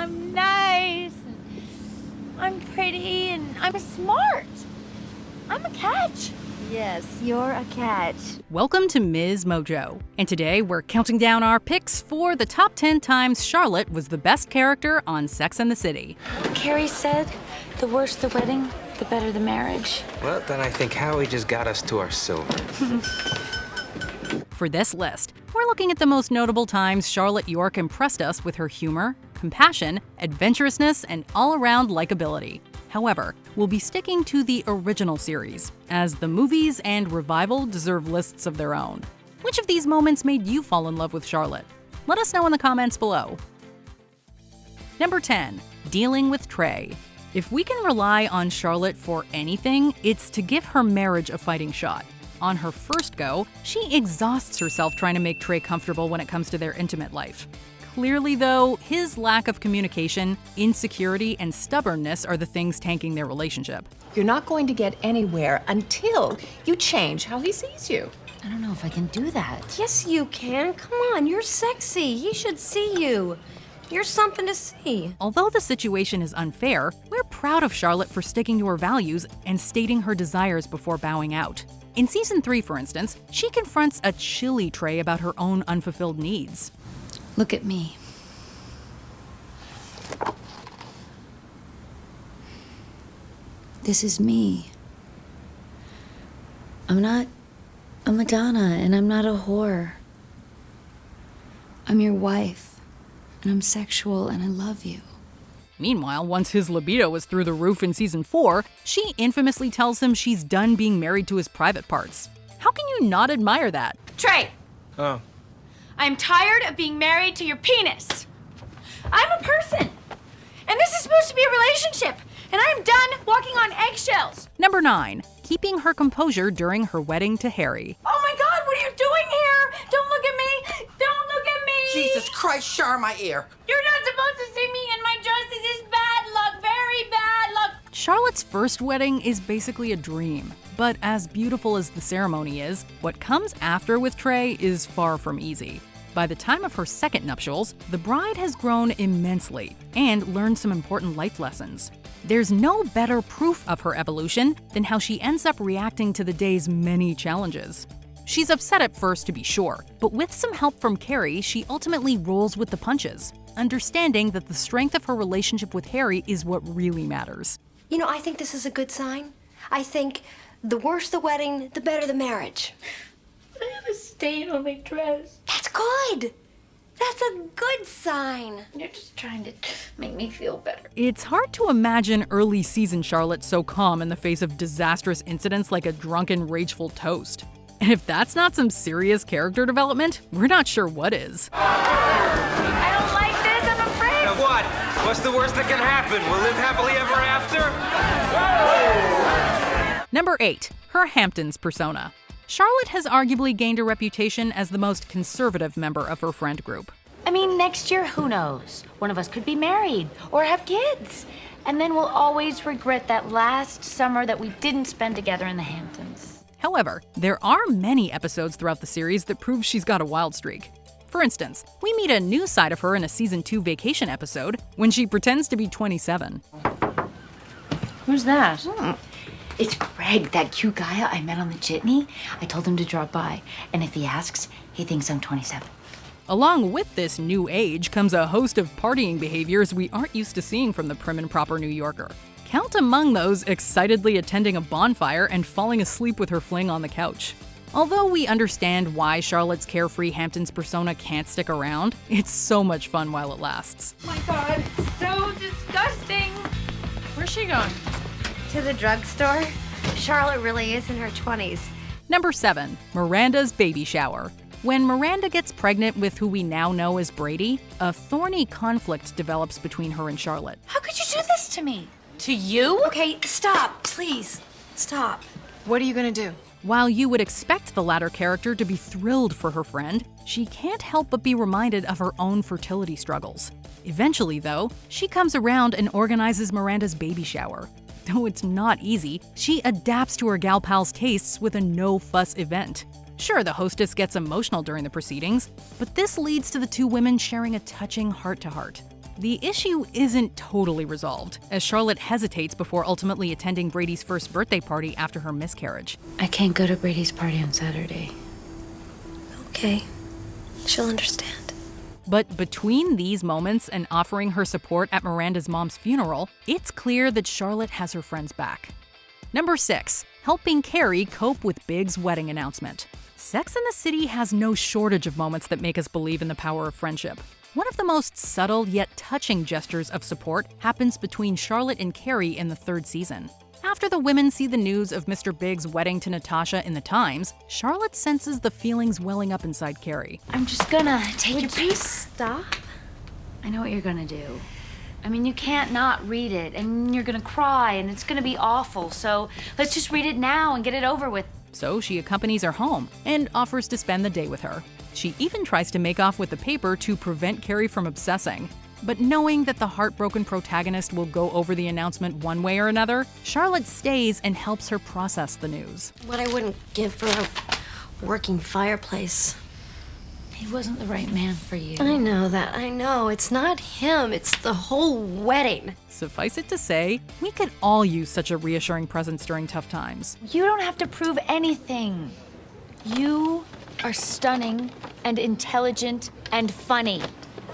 I'm nice, and I'm pretty, and I'm smart. I'm a catch. Yes, you're a catch. Welcome to MsMojo, and today we're counting down our picks for the top 10 times Charlotte was the best character on Sex and the City. Carrie said, the worse the wedding, the better the marriage. Well, then I think Howie just got us to our silver. For this list, we're looking at the most notable times Charlotte York impressed us with her humor, compassion, adventurousness, and all-around likability. However, we'll be sticking to the original series, as the movies and revival deserve lists of their own. Which of these moments made you fall in love with Charlotte? Let us know in the comments below. Number 10. Dealing with Trey. If we can rely on Charlotte for anything, it's to give her marriage a fighting shot. On her first go, she exhausts herself trying to make Trey comfortable when it comes to their intimate life. Clearly, though, his lack of communication, insecurity, and stubbornness are the things tanking their relationship. You're not going to get anywhere until you change how he sees you. I don't know if I can do that. Yes, you can. Come on, you're sexy. He should see you. You're something to see. Although the situation is unfair, we're proud of Charlotte for sticking to her values and stating her desires before bowing out. In Season 3, for instance, she confronts a chilly Trey about her own unfulfilled needs. Look at me. This is me. I'm not a Madonna, and I'm not a whore. I'm your wife, and I'm sexual, and I love you. Meanwhile, once his libido is through the roof in Season 4, she infamously tells him she's done being married to his private parts. How can you not admire that? Trey, Oh. I'm tired of being married to your penis. I'm a person, and this is supposed to be a relationship, and I'm done walking on eggshells. Number 9. Keeping her composure during her wedding to Harry. Oh my God, what are you doing here? Don't look at me. Don't look at me. Jesus Christ, Shar, my ear. You're not supposed to see me in my dress. This is bad luck, very bad luck. Charlotte's first wedding is basically a dream. But as beautiful as the ceremony is, what comes after with Trey is far from easy. By the time of her second nuptials, the bride has grown immensely and learned some important life lessons. There's no better proof of her evolution than how she ends up reacting to the day's many challenges. She's upset at first, to be sure, but with some help from Carrie, she ultimately rolls with the punches, understanding that the strength of her relationship with Harry is what really matters. You know, I think this is a good sign. I think the worse the wedding, the better the marriage. I have a stain on my dress. That's good. That's a good sign. You're just trying to make me feel better. It's hard to imagine early season Charlotte so calm in the face of disastrous incidents like a drunken, rageful toast. And if that's not some serious character development, we're not sure what is. I don't like this, I'm afraid. Now what? What's the worst that can happen? We'll live happily ever after? Number 8. Her Hamptons persona. Charlotte has arguably gained a reputation as the most conservative member of her friend group. I mean, next year, who knows? One of us could be married or have kids. And then we'll always regret that last summer that we didn't spend together in the Hamptons. However, there are many episodes throughout the series that prove she's got a wild streak. For instance, we meet a new side of her in a Season 2 vacation episode when she pretends to be 27. Who's that? It's Greg, that cute guy I met on the jitney. I told him to drop by, and if he asks, he thinks I'm 27. Along with this new age comes a host of partying behaviors we aren't used to seeing from the prim and proper New Yorker. Count among those excitedly attending a bonfire and falling asleep with her fling on the couch. Although we understand why Charlotte's carefree Hamptons persona can't stick around, it's so much fun while it lasts. Oh my God, it's so disgusting. Where's she going? To the drugstore? Charlotte really is in her 20s. Number 7. Miranda's baby shower. When Miranda gets pregnant with who we now know as Brady, a thorny conflict develops between her and Charlotte. How could you do this to me? To you? Okay, stop, please. Stop. What are you gonna do? While you would expect the latter character to be thrilled for her friend, she can't help but be reminded of her own fertility struggles. Eventually, though, she comes around and organizes Miranda's baby shower. Though it's not easy, she adapts to her gal pal's tastes with a no-fuss event. Sure, the hostess gets emotional during the proceedings, but this leads to the two women sharing a touching heart-to-heart. The issue isn't totally resolved, as Charlotte hesitates before ultimately attending Brady's first birthday party after her miscarriage. I can't go to Brady's party on Saturday. Okay. She'll understand. But between these moments and offering her support at Miranda's mom's funeral, it's clear that Charlotte has her friends back. Number 6, helping Carrie cope with Big's wedding announcement. Sex and the City has no shortage of moments that make us believe in the power of friendship. One of the most subtle yet touching gestures of support happens between Charlotte and Carrie in the 3rd season. After the women see the news of Mr. Big's wedding to Natasha in the Times, Charlotte senses the feelings welling up inside Carrie. I'm just gonna take your Would you piece. stop? I know what you're gonna do. I mean, you can't not read it, and you're gonna cry, and it's gonna be awful. So let's just read it now and get it over with. So she accompanies her home and offers to spend the day with her. She even tries to make off with the paper to prevent Carrie from obsessing. But knowing that the heartbroken protagonist will go over the announcement one way or another, Charlotte stays and helps her process the news. What I wouldn't give for a working fireplace. He wasn't the right man for you. I know that. I know. It's not him. It's the whole wedding. Suffice it to say, we could all use such a reassuring presence during tough times. You don't have to prove anything. You are stunning and intelligent and funny.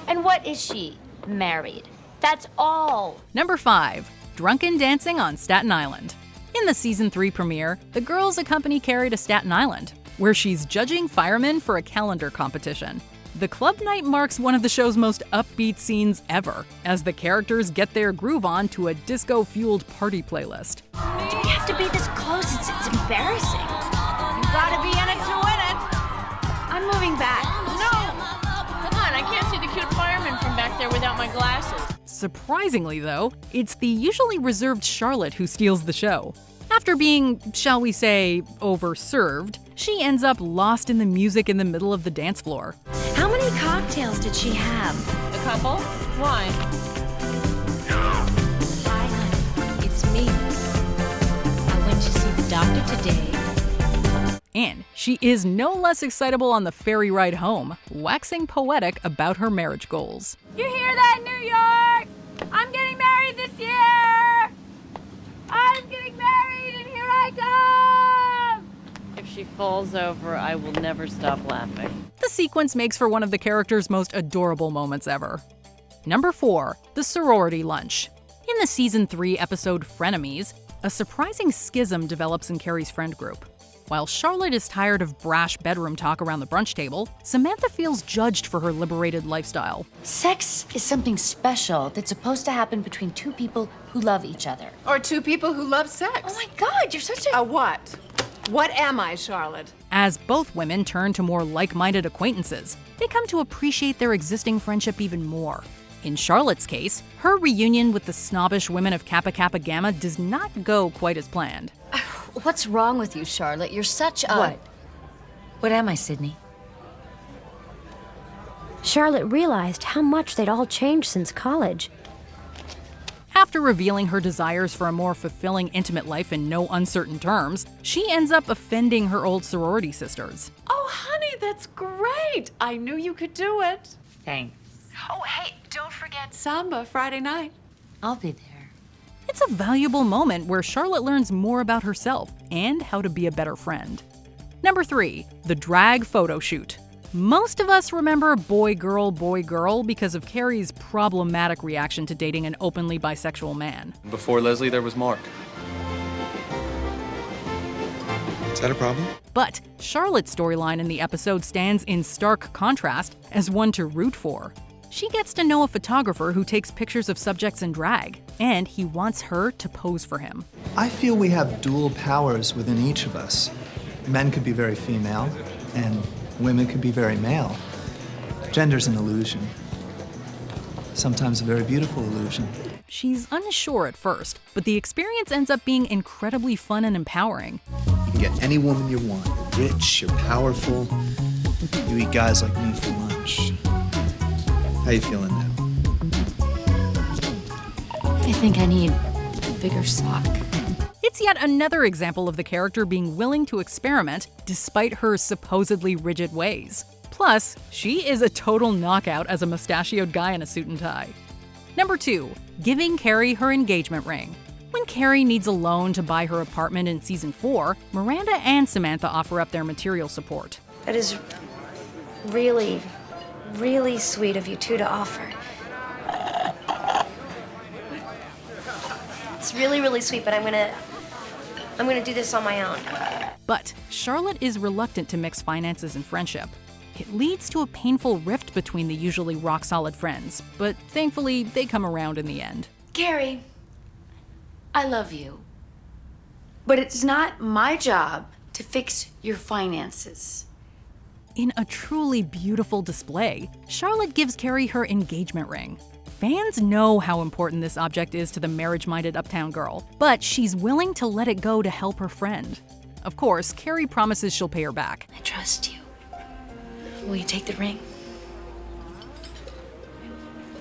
And what is she? Married. That's all. Number 5, drunken dancing on Staten Island. In the season 3 premiere, the girls accompany Carrie to Staten Island, where she's judging firemen for a calendar competition. The club night marks one of the show's most upbeat scenes ever, as the characters get their groove on to a disco-fueled party playlist. Do we have to be this close? It's embarrassing. You gotta be in it to win it. I'm moving back. Come on, I can't see the cute fireman from back there without my glasses. Surprisingly, though, it's the usually reserved Charlotte who steals the show. After being, shall we say, overserved, she ends up lost in the music in the middle of the dance floor. How many cocktails did she have? A couple? Why? Hi, honey. It's me. I went to see the doctor today. And she is no less excitable on the ferry ride home, waxing poetic about her marriage goals. You hear that, New York? I'm getting married this year! I'm getting married and here I come! If she falls over, I will never stop laughing. The sequence makes for one of the character's most adorable moments ever. Number 4, the sorority lunch. In the season 3 episode Frenemies, a surprising schism develops in Carrie's friend group. While Charlotte is tired of brash bedroom talk around the brunch table, Samantha feels judged for her liberated lifestyle. Sex is something special that's supposed to happen between two people who love each other. Or two people who love sex. Oh my God, you're such a... A what? What am I, Charlotte? As both women turn to more like-minded acquaintances, they come to appreciate their existing friendship even more. In Charlotte's case, her reunion with the snobbish women of Kappa Kappa Gamma does not go quite as planned. What's wrong with you, Charlotte? You're such a... What? What am I, Sydney? Charlotte realized how much they'd all changed since college. After revealing her desires for a more fulfilling intimate life in no uncertain terms, she ends up offending her old sorority sisters. Oh, honey, that's great. I knew you could do it. Thanks. Oh, hey, don't forget Samba Friday night. I'll be there. It's a valuable moment where Charlotte learns more about herself and how to be a better friend. Number 3, the drag photo shoot. Most of us remember boy, girl because of Carrie's problematic reaction to dating an openly bisexual man. Before Leslie, there was Mark. Is that a problem? But Charlotte's storyline in the episode stands in stark contrast as one to root for. She gets to know a photographer who takes pictures of subjects in drag, and he wants her to pose for him. I feel we have dual powers within each of us. Men could be very female, and women could be very male. Gender's an illusion. Sometimes a very beautiful illusion. She's unsure at first, but the experience ends up being incredibly fun and empowering. You can get any woman you want. You're rich, you're powerful. You eat guys like me for lunch. How you feeling now? I think I need a bigger sock. It's yet another example of the character being willing to experiment despite her supposedly rigid ways. Plus, she is a total knockout as a mustachioed guy in a suit and tie. Number 2. Giving Carrie her engagement ring. When Carrie needs a loan to buy her apartment in season 4, Miranda and Samantha offer up their material support. That is really, really sweet of you two to offer. It's really, really sweet, but I'm gonna do this on my own. But Charlotte is reluctant to mix finances and friendship. It leads to a painful rift between the usually rock-solid friends, but thankfully they come around in the end. Carrie, I love you. But it's not my job to fix your finances. In a truly beautiful display, Charlotte gives Carrie her engagement ring. Fans know how important this object is to the marriage-minded uptown girl, but she's willing to let it go to help her friend. Of course, Carrie promises she'll pay her back. I trust you. Will you take the ring?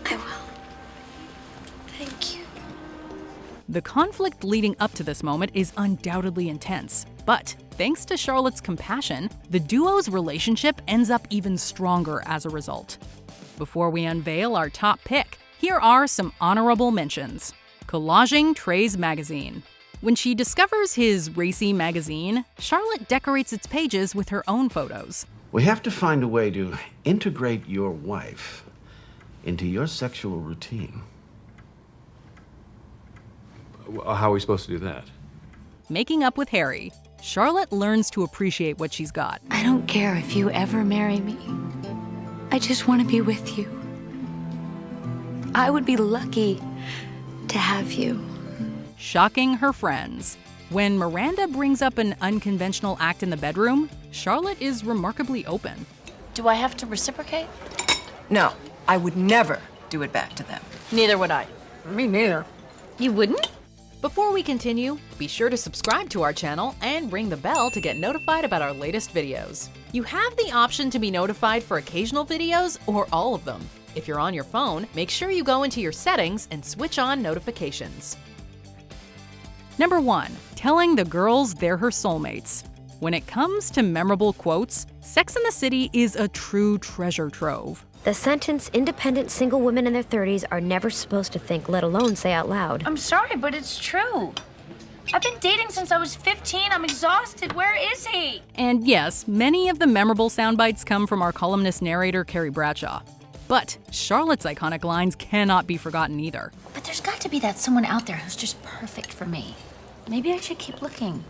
I will. Thank you. The conflict leading up to this moment is undoubtedly intense, but thanks to Charlotte's compassion, the duo's relationship ends up even stronger as a result. Before we unveil our top pick, here are some honorable mentions. Collaging Trey's magazine. When she discovers his racy magazine, Charlotte decorates its pages with her own photos. We have to find a way to integrate your wife into your sexual routine. How are we supposed to do that? Making up with Harry, Charlotte learns to appreciate what she's got. I don't care if you ever marry me. I just want to be with you. I would be lucky to have you. Shocking her friends. When Miranda brings up an unconventional act in the bedroom, Charlotte is remarkably open. Do I have to reciprocate? No, I would never do it back to them. Neither would I. Me neither. You wouldn't? Before we continue, be sure to subscribe to our channel and ring the bell to get notified about our latest videos. You have the option to be notified for occasional videos or all of them. If you're on your phone, make sure you go into your settings and switch on notifications. Number 1. Telling the girls they're her soulmates. When it comes to memorable quotes, Sex and the City is a true treasure trove. The sentence, independent single women in their 30s are never supposed to think, let alone say out loud. I'm sorry, but it's true. I've been dating since I was 15. I'm exhausted. Where is he? And yes, many of the memorable soundbites come from our columnist narrator, Carrie Bradshaw. But Charlotte's iconic lines cannot be forgotten either. But there's got to be that someone out there who's just perfect for me. Maybe I should keep looking.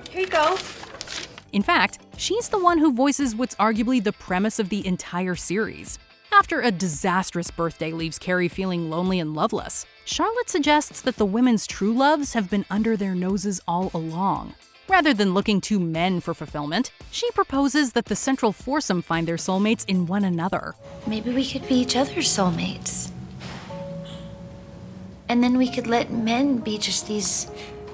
Here you go. In fact, she's the one who voices what's arguably the premise of the entire series. After a disastrous birthday leaves Carrie feeling lonely and loveless, Charlotte suggests that the women's true loves have been under their noses all along. Rather than looking to men for fulfillment, she proposes that the central foursome find their soulmates in one another. Maybe we could be each other's soulmates. And then we could let men be just these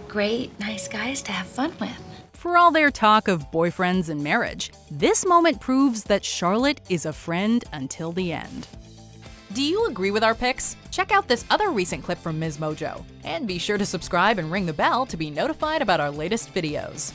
great, nice guys to have fun with. For all their talk of boyfriends and marriage, this moment proves that Charlotte is a friend until the end. Do you agree with our picks? Check out this other recent clip from MsMojo, and be sure to subscribe and ring the bell to be notified about our latest videos.